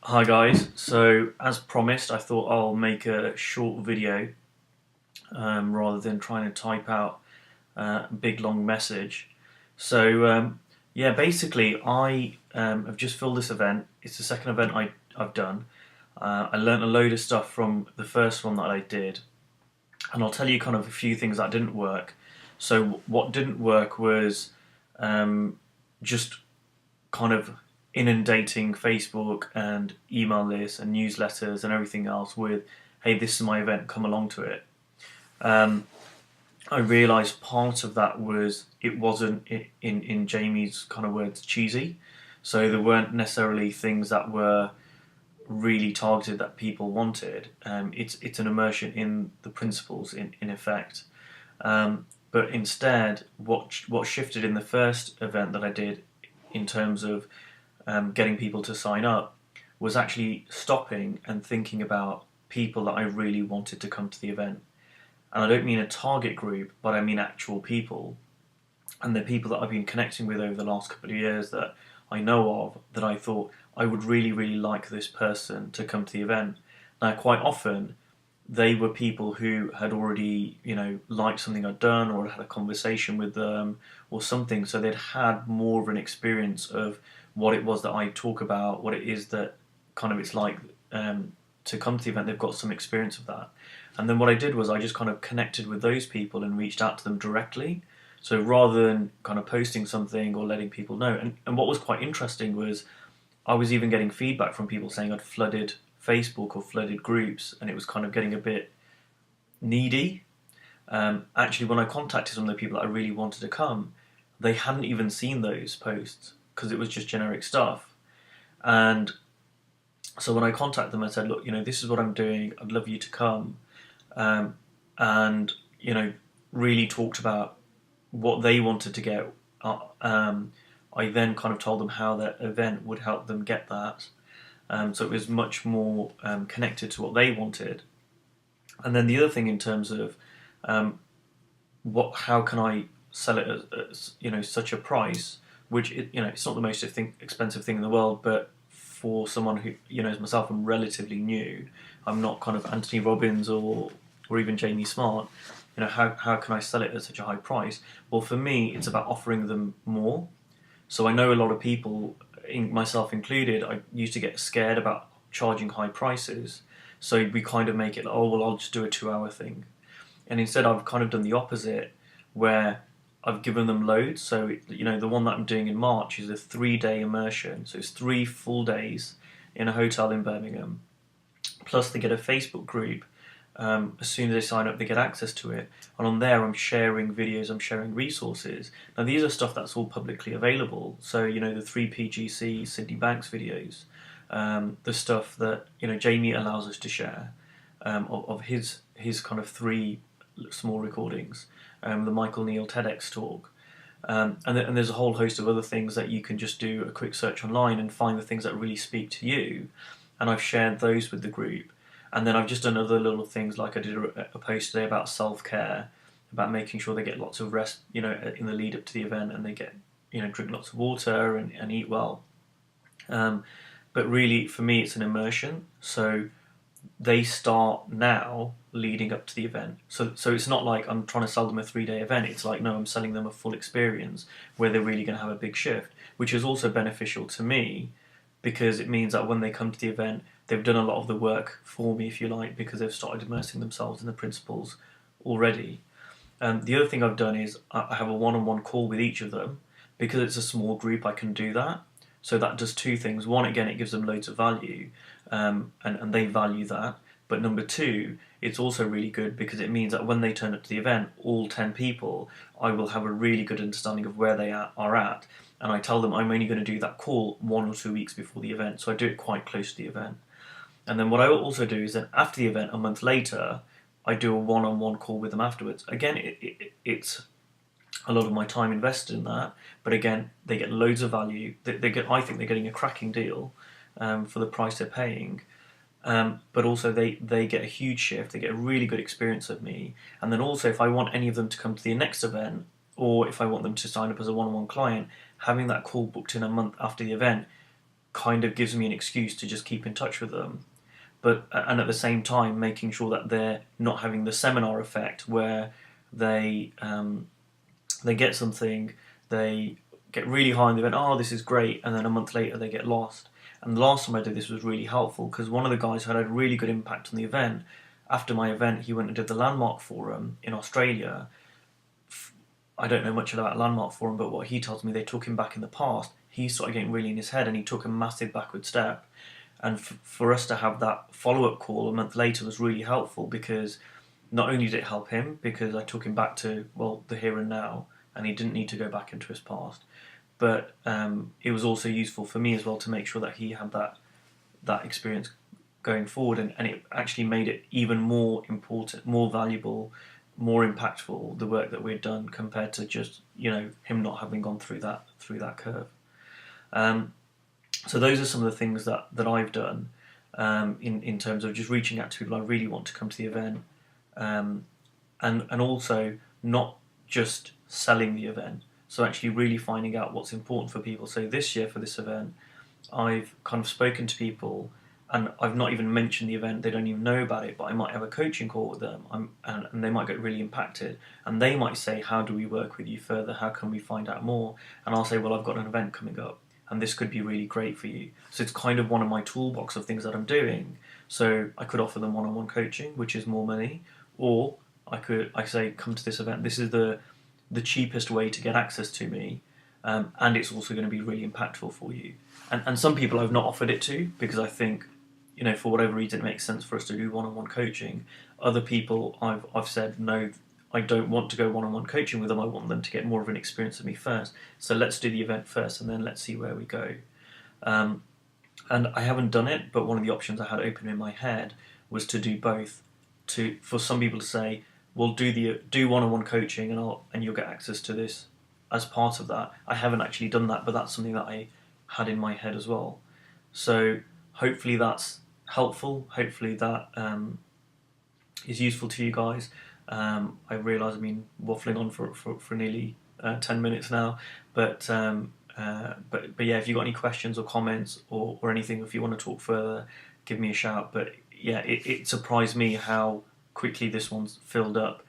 Hi guys, so as promised I thought I'll make a short video rather than trying to type out a big long message. So yeah, basically I have just filled this event. It's the second event I've done. I learnt a load of stuff from the first one that I did, and I'll tell you kind of a few things that didn't work. So what didn't work was just kind of inundating Facebook and email lists and newsletters and everything else with, hey, this is my event, come along to it. Um, I realised part of that was it wasn't, in Jamie's kind of words, cheesy. So there weren't necessarily things that were really targeted that people wanted. It's an immersion in the principles in effect. But instead, what shifted in the first event that I did in terms of getting people to sign up was actually stopping and thinking about people that I really wanted to come to the event. And I don't mean a target group, but I mean actual people. And the people that I've been connecting with over the last couple of years that I know of, that I thought I would really, really like this person to come to the event. Now, quite often, they were people who had already, liked something I'd done or had a conversation with them or something. So they'd had more of an experience of what it was that I talk about, what it is that kind of it's like to come to the event. They've got some experience of that. And then what I did was I just kind of connected with those people and reached out to them directly. So rather than kind of posting something or letting people know, and what was quite interesting was I was even getting feedback from people saying I'd flooded Facebook or flooded groups, and it was kind of getting a bit needy. Actually, when I contacted some of the people that I really wanted to come, they hadn't even seen those posts because it was just generic stuff. And so when I contacted them, I said, look, this is what I'm doing. I'd love you to come. And, really talked about what they wanted to get. I then kind of told them how that event would help them get that. So it was much more connected to what they wanted. And then the other thing in terms of how can I sell it at such a price, which it's not the most expensive thing in the world, but for someone who as myself, I'm relatively new. I'm not kind of Anthony Robbins or even Jamie Smart. How can I sell it at such a high price? Well, for me, it's about offering them more. So I know a lot of people, myself included, I used to get scared about charging high prices. So we kind of make it, oh, well, I'll just do a 2 hour thing. And instead, I've kind of done the opposite, where I've given them loads. So, the one that I'm doing in March is a 3 day immersion. So it's 3 full days in a hotel in Birmingham. Plus, they get a Facebook group. As soon as they sign up, they get access to it. And on there, I'm sharing videos, I'm sharing resources. Now, these are stuff that's all publicly available. So, the 3PGC Sydney Banks videos, the stuff that, Jamie allows us to share, of his kind of 3 small recordings, the Michael Neal TEDx talk. And there's a whole host of other things that you can just do a quick search online and find the things that really speak to you. And I've shared those with the group. And then I've just done other little things, like I did a post today about self-care, about making sure they get lots of rest, in the lead up to the event, and they get, drink lots of water and eat well. But really, for me, it's an immersion. So they start now leading up to the event. So it's not like I'm trying to sell them a 3 day event. It's like, no, I'm selling them a full experience where they're really going to have a big shift, which is also beneficial to me because it means that when they come to the event, they've done a lot of the work for me, if you like, because they've started immersing themselves in the principles already. The other thing I've done is I have a one-on-one call with each of them. Because it's a small group, I can do that. So that does 2 things. One, again, it gives them loads of value, and they value that. But number 2, it's also really good because it means that when they turn up to the event, all 10 people, I will have a really good understanding of where they are at. And I tell them I'm only going to do that call 1 or 2 weeks before the event. So I do it quite close to the event. And then what I will also do is that after the event, a month later, I do a one-on-one call with them afterwards. Again, it's a lot of my time invested in that, but again, they get loads of value. I think they're getting a cracking deal for the price they're paying. But also they get a huge shift. They get a really good experience of me. And then also, if I want any of them to come to the next event, or if I want them to sign up as a one-on-one client, having that call booked in a month after the event kind of gives me an excuse to just keep in touch with them. But and at the same time making sure that they're not having the seminar effect where they get something, they get really high in the event, oh, this is great, and then a month later they get lost. And the last time I did this was really helpful because one of the guys who had a really good impact on the event, after my event, he went and did the Landmark Forum in Australia. I don't know much about Landmark Forum, but what he tells me, they took him back in the past. He started getting really in his head and he took a massive backward step. And for us to have that follow-up call a month later was really helpful because not only did it help him, because I took him back to, well, the here and now, and he didn't need to go back into his past, but it was also useful for me as well to make sure that he had that experience going forward, and it actually made it even more important, more valuable, more impactful, the work that we'd done compared to just, you know, him not having gone through that curve. So those are some of the things that I've done in terms of just reaching out to people I really want to come to the event, and also not just selling the event. So actually really finding out what's important for people. So this year for this event, I've kind of spoken to people and I've not even mentioned the event, they don't even know about it, but I might have a coaching call with them and they might get really impacted and they might say, how do we work with you further? How can we find out more? And I'll say, well, I've got an event coming up and this could be really great for you. So it's kind of one of my toolbox of things that I'm doing. So I could offer them one-on-one coaching, which is more money, or I say, come to this event. This is the cheapest way to get access to me, and it's also going to be really impactful for you. And some people I've not offered it to because I think, you know, for whatever reason it makes sense for us to do one-on-one coaching. Other people I've said, no, I don't want to go one-on-one coaching with them. I want them to get more of an experience of me first. So let's do the event first and then let's see where we go. And I haven't done it, but one of the options I had open in my head was to do both. For some people to say, well, do one-on-one coaching and you'll get access to this as part of that. I haven't actually done that, but that's something that I had in my head as well. So hopefully that's helpful. Hopefully that is useful to you guys. I realise I've been waffling on for nearly 10 minutes now, but yeah, if you've got any questions or comments or anything, if you want to talk further, give me a shout. But yeah, it surprised me how quickly this one's filled up,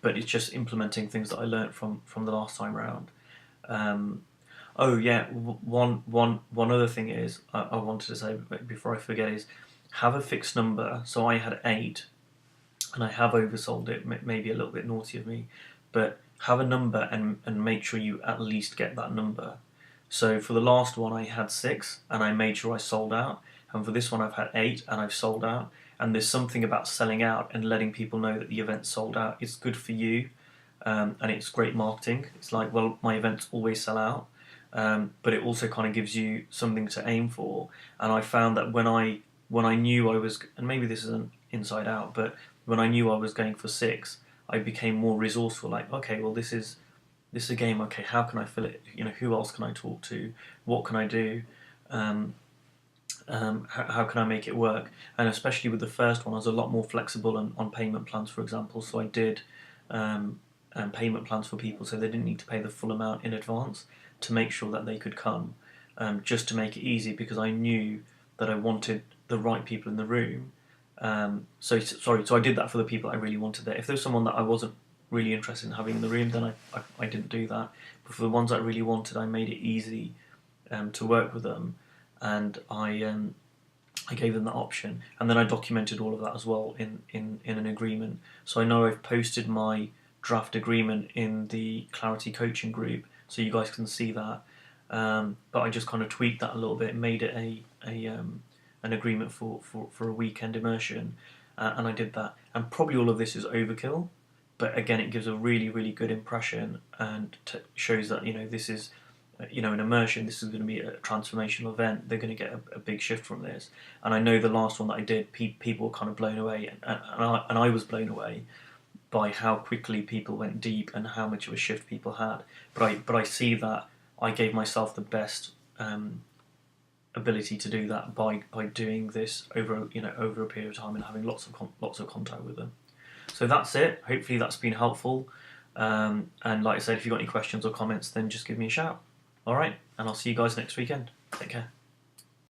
but it's just implementing things that I learnt from the last time round. Oh yeah, one other thing is I wanted to say before I forget is have a fixed number. So I had 8, and I have oversold it. Maybe a little bit naughty of me, but have a number and make sure you at least get that number. So for the last one I had 6, and I made sure I sold out. And for this one I've had 8, and I've sold out. And there's something about selling out and letting people know that the event's sold out. It's good for you, and it's great marketing. It's like, well, my events always sell out, but it also kind of gives you something to aim for. And I found that when I knew I was, and maybe this isn't inside out, but when I knew I was going for 6, I became more resourceful. Like, okay, well, this is a game. Okay, how can I fill it? You know, who else can I talk to? What can I do? How can I make it work? And especially with the first one, I was a lot more flexible on payment plans, for example. So I did payment plans for people so they didn't need to pay the full amount in advance to make sure that they could come, just to make it easy because I knew that I wanted the right people in the room. So I did that for the people I really wanted there. If there was someone that I wasn't really interested in having in the room, then I didn't do that. But for the ones I really wanted, I made it easy to work with them. And I gave them that option, and then I documented all of that as well in an agreement. So I know I've posted my draft agreement in the Clarity Coaching group, so you guys can see that. But I just kind of tweaked that a little bit, made it an agreement for a weekend immersion, and I did that. And probably all of this is overkill, but again, it gives a really, really good impression and shows that, you know, this is, you know, an immersion, this is going to be a transformational event. They're going to get a big shift from this. And I know the last one that I did, people were kind of blown away, and I was blown away by how quickly people went deep and how much of a shift people had. But I see that I gave myself the best ability to do that by doing this over a period of time and having lots of contact with them. So that's it. Hopefully that's been helpful. And like I said, if you've got any questions or comments, then just give me a shout. Alright, and I'll see you guys next weekend. Take care.